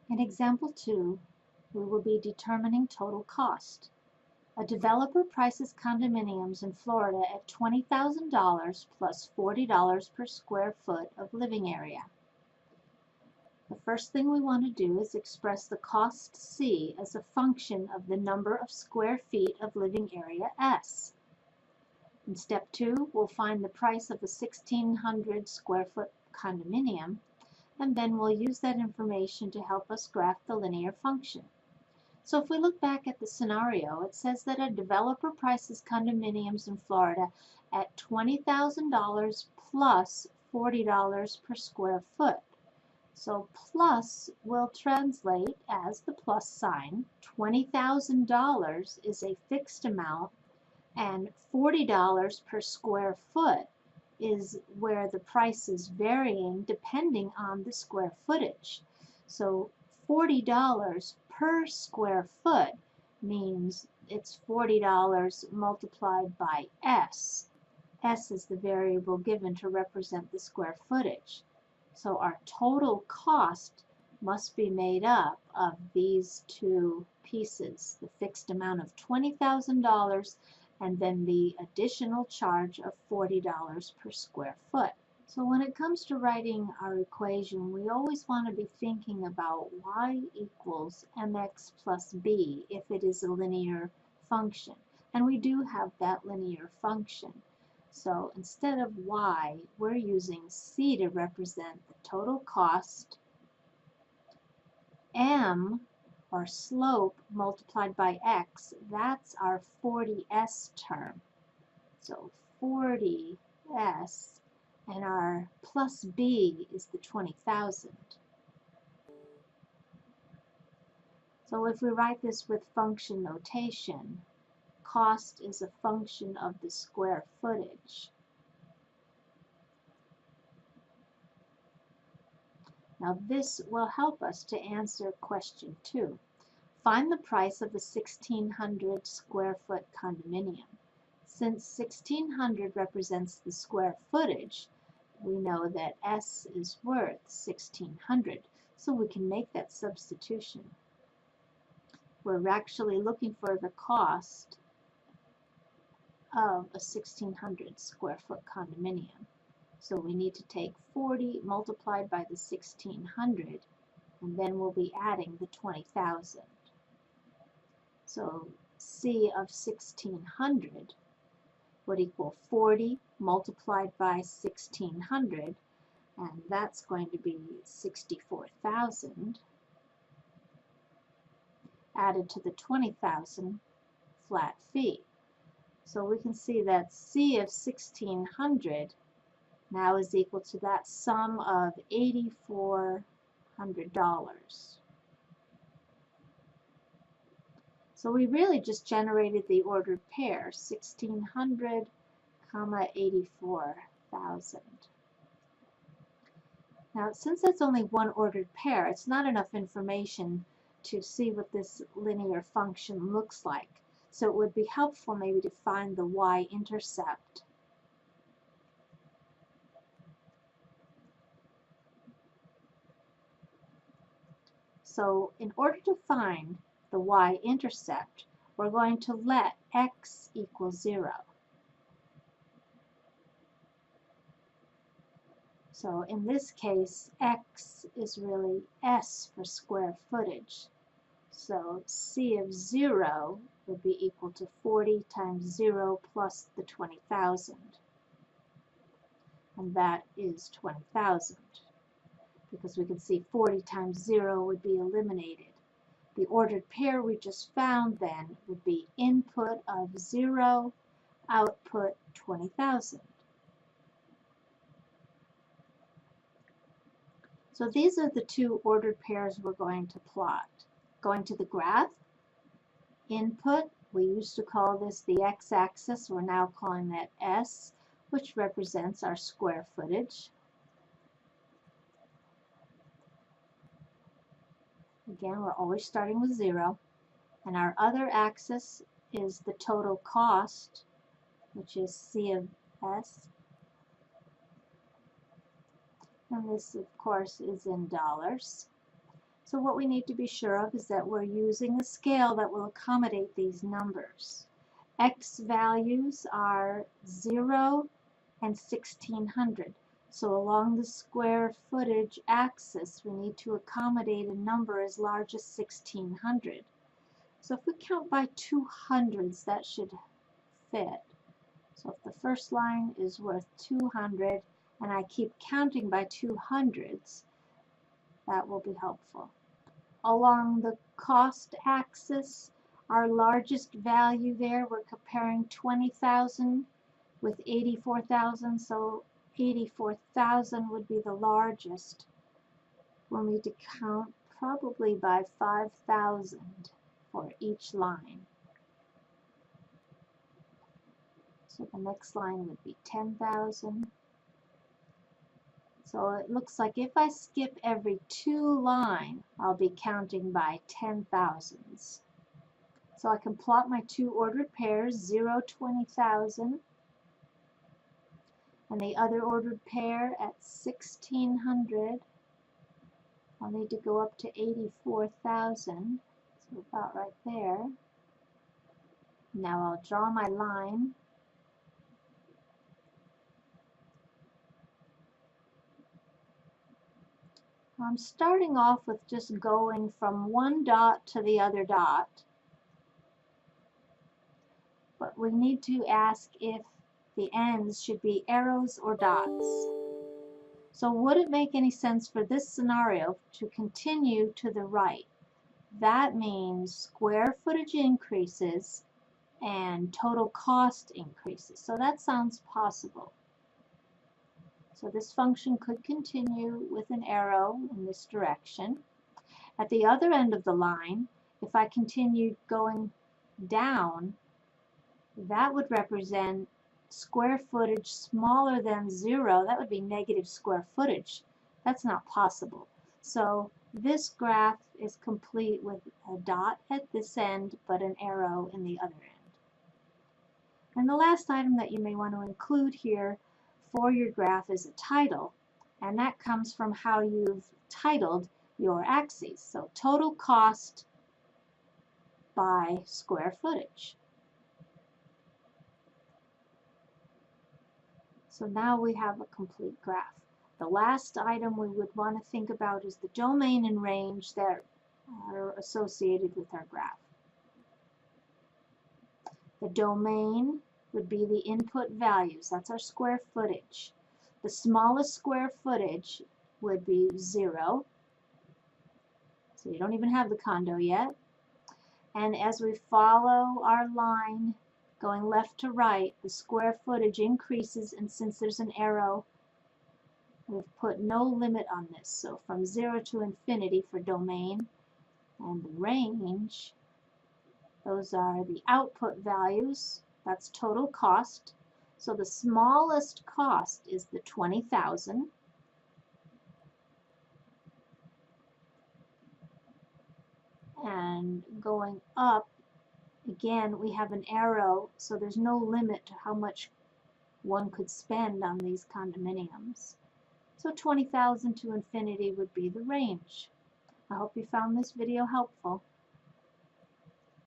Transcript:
In example 2, we will be determining total cost. A developer prices condominiums in Florida at $20,000 plus $40 per square foot of living area. The first thing we want to do is express the cost C as a function of the number of square feet of living area S. In step 2, we'll find the price of a 1,600 square foot condominium, and then we'll use that information to help us graph the linear function. So if we look back at the scenario, it says that a developer prices condominiums in Florida at $20,000 plus $40 per square foot. So plus will translate as the plus sign. $20,000 is a fixed amount, and $40 per square foot is where the price is varying depending on the square footage. So $40 per square foot means it's $40 multiplied by S. S is the variable given to represent the square footage. So our total cost must be made up of these two pieces, the fixed amount of $20,000 and then the additional charge of $40 per square foot. So when it comes to writing our equation, we always want to be thinking about y equals mx plus b if it is a linear function. And we do have that linear function. So instead of y, we're using c to represent the total cost, m, or slope, multiplied by x, that's our 40s term. So 40s, and our plus b is the 20,000. So if we write this with function notation, cost is a function of the square footage. Now this will help us to answer question 2. Find the price of a 1,600 square foot condominium. Since 1,600 represents the square footage, we know that S is worth 1,600, so we can make that substitution. We're actually looking for the cost of a 1,600 square foot condominium. So we need to take 40 multiplied by the 1,600, and then we'll be adding the 20,000. So C of 1,600 would equal 40 multiplied by 1,600, and that's going to be 64,000, added to the 20,000 flat fee. So we can see that C of 1,600 now is equal to that sum of $8,400. So we really just generated the ordered pair, 1,600, 84,000. Now, since that's only one ordered pair, it's not enough information to see what this linear function looks like. So it would be helpful maybe to find the y-intercept. So in order to find the y-intercept, we're going to let x equal 0. So in this case, x is really S for square footage. So C of 0 would be equal to 40 times 0 plus the 20,000. And that is 20,000. Because we can see 40 times 0 would be eliminated. The ordered pair we just found then would be input of 0, output 20,000. So these are the two ordered pairs we're going to plot. Going to the graph, input, we used to call this the x-axis, we're now calling that S, which represents our square footage. Again, we're always starting with 0. And our other axis is the total cost, which is C of S. And this, of course, is in dollars. So what we need to be sure of is that we're using a scale that will accommodate these numbers. X values are 0 and 1600. So along the square footage axis, we need to accommodate a number as large as 1600. So if we count by 200s, that should fit. So if the first line is worth 200 and I keep counting by 200s, that will be helpful. Along the cost axis, our largest value there, we're comparing 20,000 with 84,000, so 84,000 would be the largest. We'll need to count probably by 5,000 for each line. So the next line would be 10,000. So it looks like if I skip every 2 lines, I'll be counting by 10,000s. So I can plot my 2 ordered pairs, 0, 20,000, and the other ordered pair at 1600. I'll need to go up to 84,000, so about right there. Now I'll draw my line. I'm starting off with just going from one dot to the other dot, but we need to ask if the ends should be arrows or dots. So would it make any sense for this scenario to continue to the right? That means square footage increases and total cost increases. So that sounds possible. So this function could continue with an arrow in this direction. At the other end of the line, if I continued going down, that would represent square footage smaller than 0. That would be negative square footage. That's not possible. So this graph is complete with a dot at this end, but an arrow in the other end. And the last item that you may want to include here for your graph is a title, and that comes from how you've titled your axes. So total cost by square footage. So now we have a complete graph. The last item we would want to think about is the domain and range that are associated with our graph. The domain would be the input values. That's our square footage. The smallest square footage would be 0. So you don't even have the condo yet. And as we follow our line going left to right, the square footage increases, and since there's an arrow, we've put no limit on this. So from 0 to infinity for domain, and the range, those are the output values. That's total cost. So the smallest cost is the 20,000. And going up, again, we have an arrow, so there's no limit to how much one could spend on these condominiums. So 20,000 to infinity would be the range. I hope you found this video helpful.